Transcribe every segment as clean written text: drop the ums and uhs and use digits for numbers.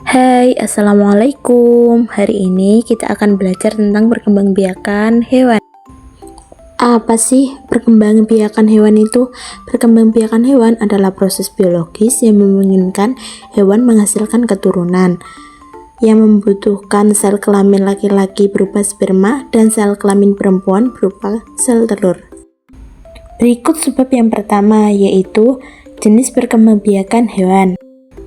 Hai, Assalamualaikum. Hari ini kita akan belajar tentang perkembangbiakan hewan. Apa sih perkembangbiakan hewan itu? Perkembangbiakan hewan adalah proses biologis yang memungkinkan hewan menghasilkan keturunan yang membutuhkan sel kelamin laki-laki berupa sperma dan sel kelamin perempuan berupa sel telur. Berikut sebab yang pertama, yaitu jenis perkembangbiakan hewan.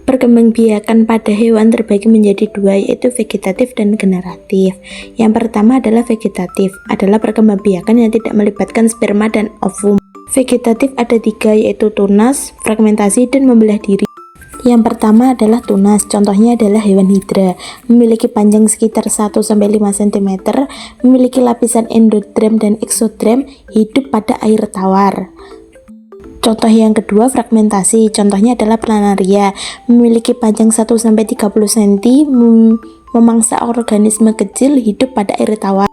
Perkembangbiakan pada hewan terbagi menjadi dua, yaitu vegetatif dan generatif. Yang pertama adalah vegetatif, adalah perkembangbiakan yang tidak melibatkan sperma dan ovum. Vegetatif ada tiga, yaitu tunas, fragmentasi, dan membelah diri. Yang pertama adalah tunas, contohnya adalah hewan hidra, memiliki panjang sekitar 1-5 cm, memiliki lapisan endoderm dan eksoderm, hidup pada air tawar. Contoh yang kedua, fragmentasi, contohnya adalah planaria, memiliki panjang 1-30 cm, memangsa organisme kecil, hidup pada air tawar.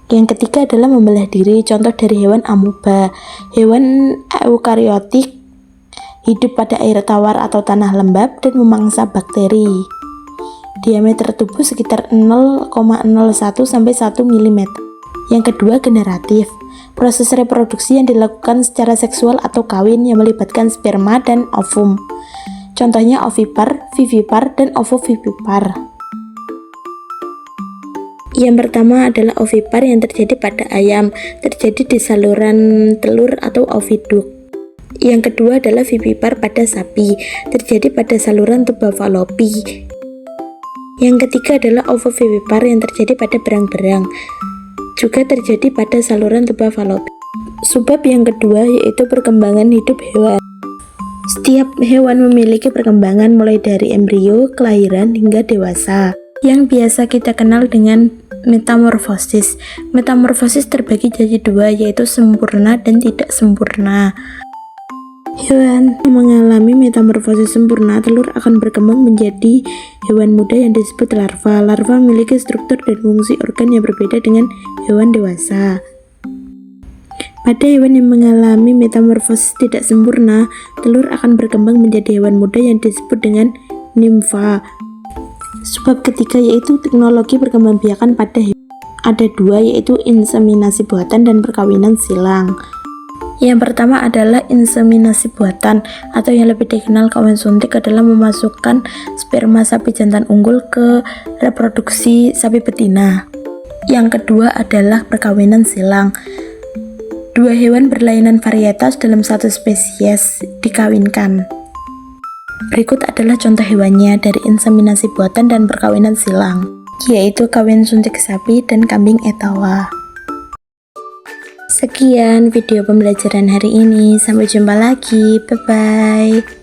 Yang ketiga adalah membelah diri, contoh dari hewan amoeba, hewan eukariotik, hidup pada air tawar atau tanah lembab dan memangsa bakteri. Diameter tubuh sekitar 0,01 sampai 1 mm. Yang kedua, generatif, proses reproduksi yang dilakukan secara seksual atau kawin yang melibatkan sperma dan ovum. Contohnya ovipar, vivipar, dan ovovivipar. Yang pertama adalah ovipar yang terjadi pada ayam, terjadi di saluran telur atau oviduk. Yang kedua adalah vivipar pada sapi, terjadi pada saluran tuba falopi. Yang ketiga adalah ovovivipar yang terjadi pada berang-berang, juga terjadi pada saluran tuba falopi. Sebab yang kedua yaitu perkembangan hidup hewan. Setiap hewan memiliki perkembangan mulai dari embrio, kelahiran, hingga dewasa, yang biasa kita kenal dengan metamorfosis. Metamorfosis terbagi jadi dua, yaitu sempurna dan tidak sempurna. Hewan yang mengalami metamorfosis sempurna, telur akan berkembang menjadi hewan muda yang disebut larva. Larva memiliki struktur dan fungsi organ yang berbeda dengan hewan dewasa. Pada hewan yang mengalami metamorfosis tidak sempurna, telur akan berkembang menjadi hewan muda yang disebut dengan nimfa. Sebab ketiga yaitu teknologi perkembangbiakan pada hewan. Ada dua, yaitu inseminasi buatan dan perkawinan silang. Yang pertama adalah inseminasi buatan, atau yang lebih dikenal kawin suntik, adalah memasukkan sperma sapi jantan unggul ke reproduksi sapi betina. Yang kedua adalah perkawinan silang. Dua hewan berlainan varietas dalam satu spesies dikawinkan. Berikut adalah contoh hewannya dari inseminasi buatan dan perkawinan silang, yaitu kawin suntik sapi dan kambing etawa. Sekian video pembelajaran hari ini, sampai jumpa lagi, bye-bye.